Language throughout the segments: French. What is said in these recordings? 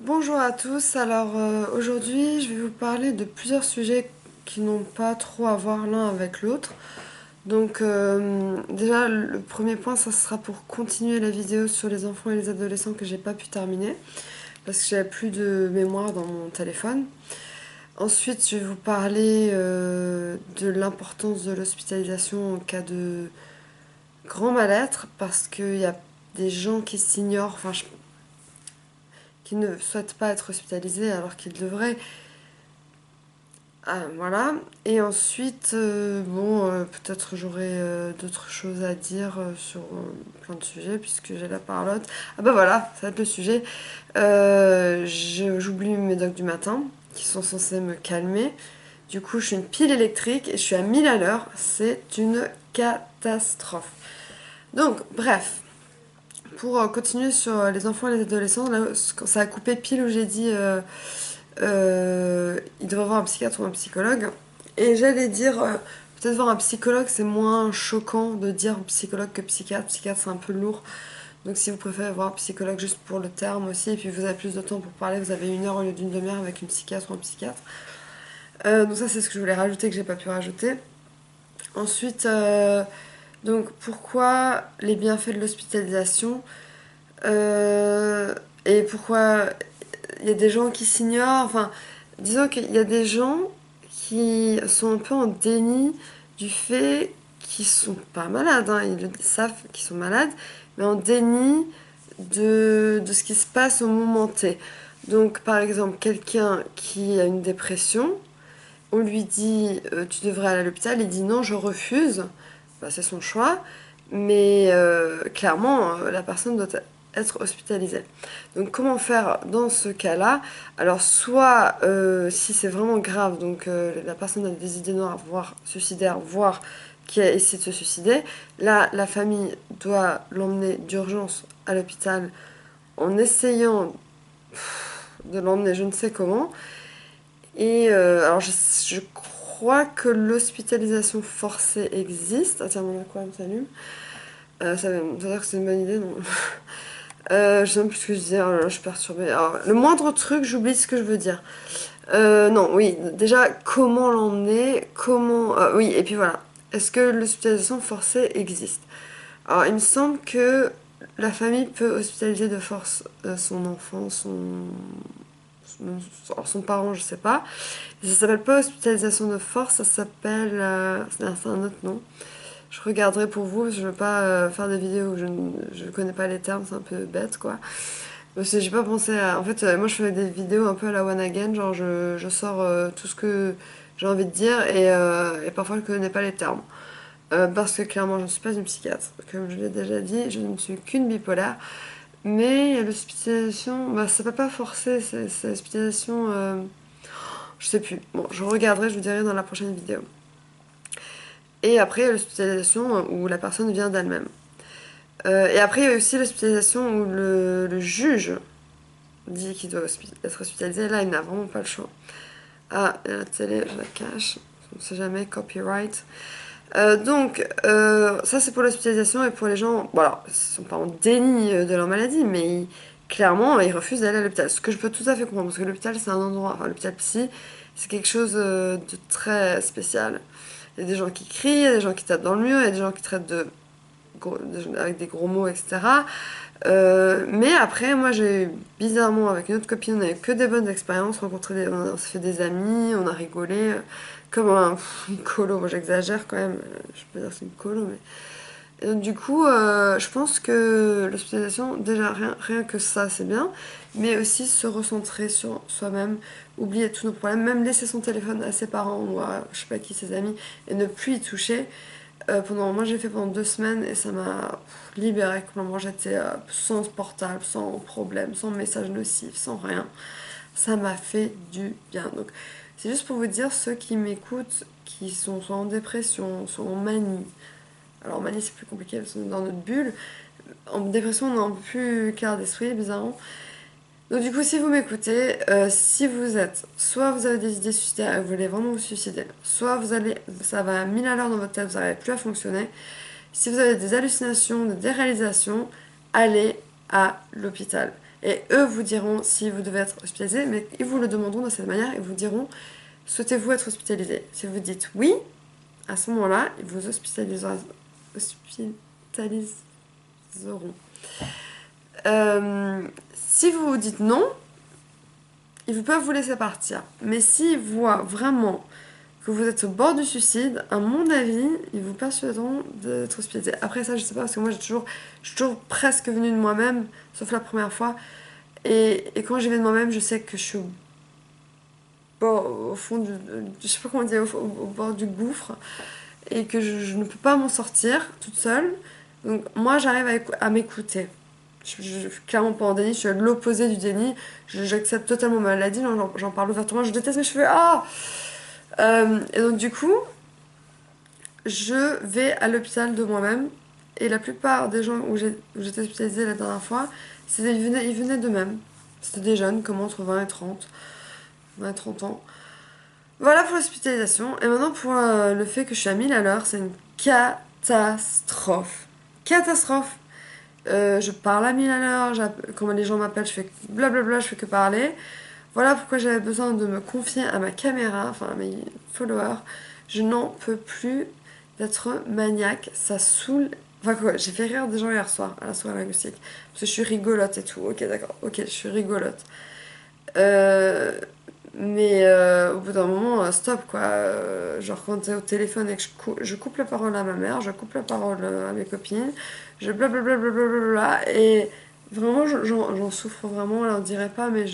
Bonjour à tous, alors aujourd'hui je vais vous parler de plusieurs sujets qui n'ont pas trop à voir l'un avec l'autre. Donc déjà le premier point ça sera pour continuer la vidéo sur les enfants et les adolescents que j'ai pas pu terminer parce que j'avais plus de mémoire dans mon téléphone. Ensuite je vais vous parler de l'importance de l'hospitalisation en cas de grand mal-être parce qu'il y a des gens qui s'ignorent, qui ne souhaitent pas être hospitalisés alors qu'ils devraient. Ah, voilà. Et ensuite, peut-être j'aurai d'autres choses à dire sur plein de sujets puisque j'ai la parlotte. Ah bah voilà, ça va être le sujet. J'oublie mes docs du matin qui sont censés me calmer. Du coup, je suis une pile électrique et je suis à 1000 à l'heure. C'est une catastrophe. Donc, bref, pour continuer sur les enfants et les adolescents, là, ça a coupé pile où j'ai dit il devrait voir un psychiatre ou un psychologue. Et j'allais dire, peut-être voir un psychologue, c'est moins choquant de dire psychologue que psychiatre. Psychiatre, c'est un peu lourd. Donc si vous préférez voir un psychologue juste pour le terme aussi, et puis vous avez plus de temps pour parler, vous avez 1 heure au lieu d'une demi-heure avec une psychiatre ou un psychiatre. Donc ça, c'est ce que je voulais rajouter que j'ai pas pu rajouter. Ensuite, donc pourquoi les bienfaits de l'hospitalisation et pourquoi il y a des gens qui s'ignorent. Enfin, disons qu'il y a des gens qui sont un peu en déni du fait qu'ils sont pas malades, hein, ils savent qu'ils sont malades, mais en déni de ce qui se passe au moment T. Donc, par exemple, quelqu'un qui a une dépression, on lui dit tu devrais aller à l'hôpital, il dit non, je refuse. Bah, c'est son choix, mais clairement, la personne doit être hospitalisée. Donc comment faire dans ce cas-là? Alors soit si c'est vraiment grave, donc la personne a des idées noires, voire suicidaires, voire qui a essayé de se suicider, là la famille doit l'emmener d'urgence à l'hôpital en essayant de l'emmener je ne sais comment. Et alors je crois que l'hospitalisation forcée existe. Ah tiens, mon aquarium s'allume. Ça veut dire que c'est une bonne idée, non? Je sais même plus ce que je disais, oh là là, je suis perturbée. Alors, le moindre truc, j'oublie ce que je veux dire. Non, oui, déjà, comment l'emmener? Comment. Oui, et puis voilà. Est-ce que l'hospitalisation forcée existe? Alors, il me semble que la famille peut hospitaliser de force son enfant, son parent, je sais pas. Ça s'appelle pas hospitalisation de force, ça s'appelle. C'est un autre nom. Je regarderai pour vous, je veux pas faire des vidéos où je connais pas les termes, c'est un peu bête quoi. Parce que j'ai pas pensé à. En fait, moi je fais des vidéos un peu à la one again, genre je sors tout ce que j'ai envie de dire et parfois je connais pas les termes. Parce que clairement je ne suis pas une psychiatre. Comme je l'ai déjà dit, je ne suis qu'une bipolaire. Mais il y a l'hospitalisation, bah ça peut pas forcer, c'est l'hospitalisation. Je sais plus. Bon, je regarderai, je vous dirai dans la prochaine vidéo. Et après, il y a l'hospitalisation où la personne vient d'elle-même. Et après, il y a aussi l'hospitalisation où le juge dit qu'il doit être hospitalisé. Là, il n'a vraiment pas le choix. Ah, et la télé, je la cache. On ne sait jamais, copyright. Ça c'est pour l'hospitalisation et pour les gens, voilà, ils sont pas en déni de leur maladie, mais clairement, ils refusent d'aller à l'hôpital. Ce que je peux tout à fait comprendre, parce que l'hôpital c'est un endroit, enfin l'hôpital psy, c'est quelque chose de très spécial. Il y a des gens qui crient, il y a des gens qui tapent dans le mur, il y a des gens qui traitent avec des gros mots, etc. Mais après, moi j'ai bizarrement, avec une autre copine, on n'avait que des bonnes expériences, on s'est fait des amis, on a rigolé, comme une colo, moi j'exagère quand même, je peux dire que c'est une colo, mais. Et donc, du coup, je pense que l'hospitalisation, déjà rien que ça c'est bien, mais aussi se recentrer sur soi-même, oublier tous nos problèmes, même laisser son téléphone à ses parents ou à je sais pas qui, ses amis, et ne plus y toucher. Moi j'ai fait pendant 2 semaines et ça m'a libérée complètement. J'étais sans portable, sans problème, sans message nocif, sans rien. Ça m'a fait du bien. Donc c'est juste pour vous dire, ceux qui m'écoutent, qui sont soit en dépression, soit en manie. Alors en manie c'est plus compliqué parce qu'on est dans notre bulle. En dépression on est un peu plus clair d'esprit, bizarrement. Donc du coup, si vous m'écoutez, si vous êtes, soit vous avez des idées suicidaires et vous voulez vraiment vous suicider, soit ça va à 1000 à l'heure dans votre tête, vous n'arrivez plus à fonctionner. Si vous avez des hallucinations, des déréalisations, allez à l'hôpital. Et eux vous diront si vous devez être hospitalisé, mais ils vous le demanderont de cette manière et vous diront souhaitez-vous être hospitalisé? Si vous dites oui, à ce moment-là, ils vous hospitaliseront. Si vous dites non, ils peuvent vous laisser partir. Mais s'ils voient vraiment que vous êtes au bord du suicide, à mon avis, ils vous persuaderont d'être hospitalisé. Après ça, je sais pas, parce que moi, je suis toujours presque venue de moi-même, sauf la première fois. Et quand j'y vais de moi-même, je sais que je suis au fond je sais pas comment dire, au bord du gouffre, et que je ne peux pas m'en sortir toute seule. Donc moi, j'arrive à m'écouter. Clairement pas en déni, je suis à l'opposé du déni. J'accepte totalement ma maladie, j'en parle ouvertement, je déteste mes cheveux. Ah et donc du coup, je vais à l'hôpital de moi-même. Et la plupart des gens où j'étais hospitalisée la dernière fois, ils venaient d'eux-mêmes. C'était des jeunes, comme entre 20 et 30. 20 et 30 ans. Voilà pour l'hospitalisation. Et maintenant pour le fait que je suis à 1000 à l'heure, c'est une catastrophe. Catastrophe. Je parle à 1000 à l'heure, quand les gens m'appellent, je fais blablabla, je fais que parler. Voilà pourquoi j'avais besoin de me confier à ma caméra, enfin à mes followers. Je n'en peux plus d'être maniaque, ça saoule. Enfin quoi, j'ai fait rire des gens hier soir à la soirée linguistique. Parce que je suis rigolote et tout. Ok, d'accord, ok, je suis rigolote. Euh, au bout d'un moment, stop quoi. Genre quand t'es au téléphone et que je coupe la parole à ma mère, je coupe la parole à mes copines, je blablabla, blablabla, et vraiment j'en souffre vraiment, là on dirait pas, mais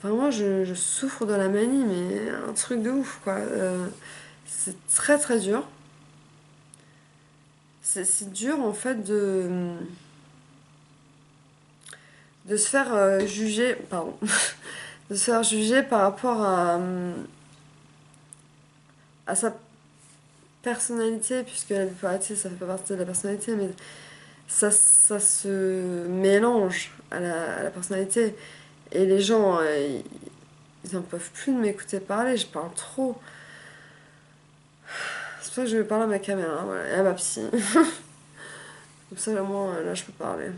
vraiment je souffre de la manie, mais un truc de ouf quoi. C'est très très dur. C'est dur en fait de se faire juger, pardon, de se faire juger par rapport à sa personnalité, puisque la bipolarité ça fait pas partie de la personnalité, mais ça se mélange à la personnalité. Et les gens, ils en peuvent plus de m'écouter parler, je parle trop. C'est pour ça que je vais parler à ma caméra, voilà, et à ma psy. Comme ça, au moins, là, je peux parler.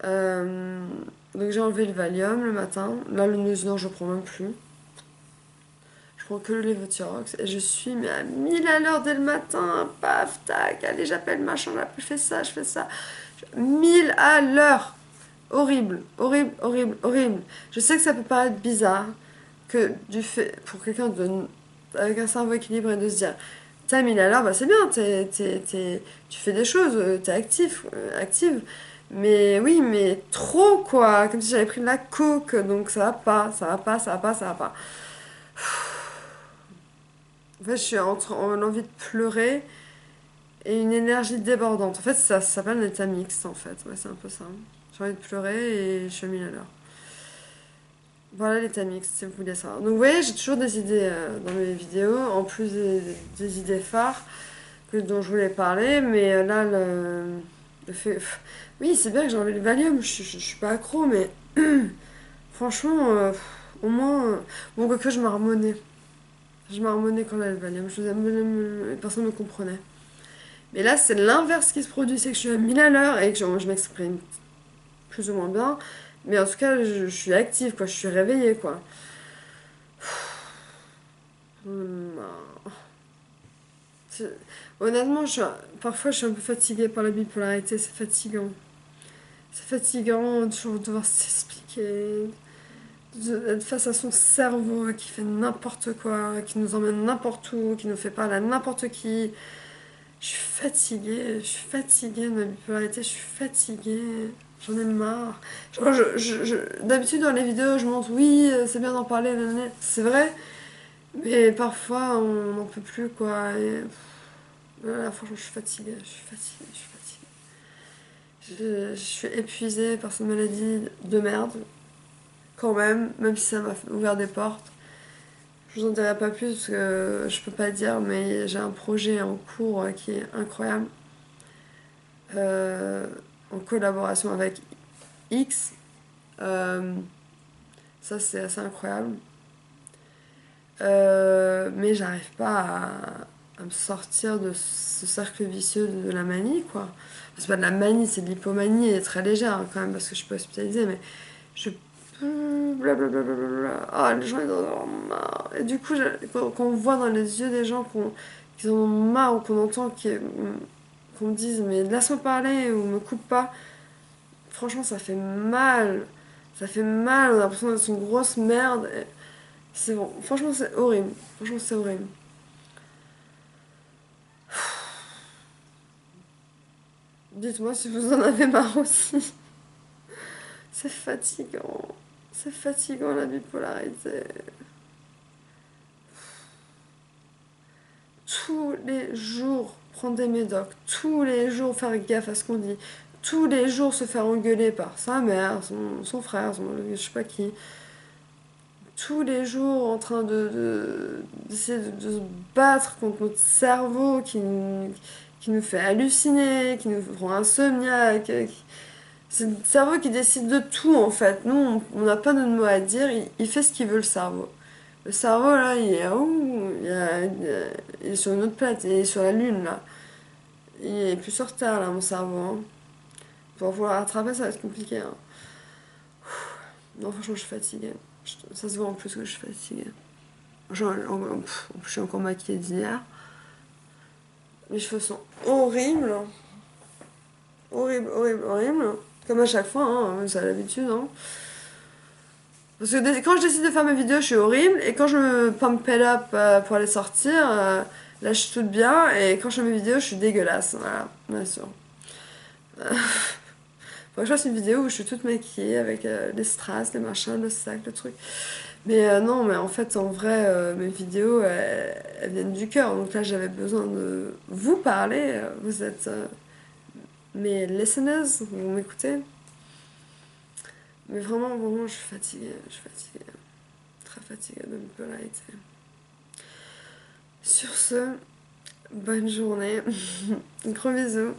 Euh, donc j'ai enlevé le Valium le matin. Là, le Nusinan, je prends même plus. Je prends que le Levothyrox. Et je suis mais à 1000 à l'heure dès le matin. Paf, tac, allez, j'appelle machin, je fais ça, je fais ça. 1000 à l'heure. Horrible, horrible, horrible, horrible. Je sais que ça peut paraître bizarre que du fait, pour quelqu'un avec un cerveau équilibré, de se dire t'as 1000 à l'heure, bah c'est bien, tu fais des choses, t'es actif, active. Mais oui, mais trop quoi, comme si j'avais pris de la coke, donc ça va pas, ça va pas, ça va pas, ça va pas. En fait, je suis entre l'envie de pleurer et une énergie débordante. En fait, ça s'appelle un état mixte en fait, ouais, c'est un peu ça. J'ai envie de pleurer et je suis à 1000 à l'heure. Voilà l'état mixte, si vous voulez savoir. Donc, vous voyez, j'ai toujours des idées dans mes vidéos, en plus des idées phares dont je voulais parler, mais là, le fait. Oui, c'est bien que j'ai enlevé le Valium, je suis pas accro, mais franchement, au moins. Bon, quoique je m'harmonnais. Je m'harmonnais quand j'avais le Valium, personne ne me comprenait. Mais là, c'est l'inverse qui se produit, c'est que je suis à 1000 à l'heure et que je m'exprime plus ou moins bien. Mais en tout cas, je suis active, quoi. Je suis réveillée, quoi. C'est- Honnêtement, parfois je suis un peu fatiguée par la bipolarité, c'est fatigant. C'est fatigant de toujours devoir s'expliquer, d'être face à son cerveau qui fait n'importe quoi, qui nous emmène n'importe où, qui nous fait parler à n'importe qui. Je suis fatiguée de ma bipolarité, je suis fatiguée, j'en ai marre. Genre, d'habitude dans les vidéos, je montre oui, c'est bien d'en parler, nanana. C'est vrai, mais parfois on n'en peut plus quoi. Voilà, franchement, je suis fatiguée, je suis fatiguée, je suis fatiguée. Je suis épuisée par cette maladie de merde, quand même si ça m'a ouvert des portes. Je vous en dirai pas plus parce que je peux pas dire, mais j'ai un projet en cours qui est incroyable, euh, en collaboration avec X. Euh, Ça, c'est assez incroyable. Mais j'arrive pas à me sortir de ce cercle vicieux de la manie, quoi. C'est pas de la manie, c'est de l'hypomanie, elle est très légère hein, quand même, parce que je suis pas hospitalisée, mais je blablabla. Ah, les gens ils en ont marre. Et du coup, quand on voit dans les yeux des gens qu'ils en ont marre ou qu'on entend qu'on me dise mais laisse-moi parler ou me coupe pas, franchement, ça fait mal. Ça fait mal, on a l'impression d'être une grosse merde. C'est bon, franchement, c'est horrible. Franchement, c'est horrible. Dites-moi si vous en avez marre aussi. C'est fatigant. C'est fatigant la bipolarité. Tous les jours prendre des médocs, tous les jours faire gaffe à ce qu'on dit, tous les jours se faire engueuler par sa mère, son frère, je sais pas qui, tous les jours en train d'essayer de se battre contre notre cerveau qui nous fait halluciner, qui nous rend insomniaque. C'est le cerveau qui décide de tout en fait. Nous, on n'a pas de mot à dire, il fait ce qu'il veut le cerveau. Le cerveau là, il est où il est sur une autre planète, il est sur la lune là. Il est plus sur Terre là, mon cerveau. Hein. Pour pouvoir rattraper, ça va être compliqué. Hein. Non, franchement, je suis fatiguée. Ça se voit en plus que je suis fatiguée. Je suis encore maquillée d'hier. Mes cheveux sont horribles. Horrible, horrible, horrible. Comme à chaque fois, hein, c'est à l'habitude. Hein. Parce que quand je décide de faire mes vidéos, je suis horrible. Et quand je me pump it up pour aller sortir, là je suis toute bien. Et quand je fais mes vidéos, je suis dégueulasse. Voilà, bien sûr. Faut que je fasse une vidéo où je suis toute maquillée avec les strass, les machins, le sac, le truc. Mais non, mais en fait, en vrai, mes vidéos, elles viennent du cœur. Donc là, j'avais besoin de vous parler. Vous êtes mes listeners, vous m'écoutez. Mais vraiment, vraiment, je suis fatiguée. Je suis fatiguée. Très fatiguée de bipolarité. Sur ce, bonne journée. Gros bisous.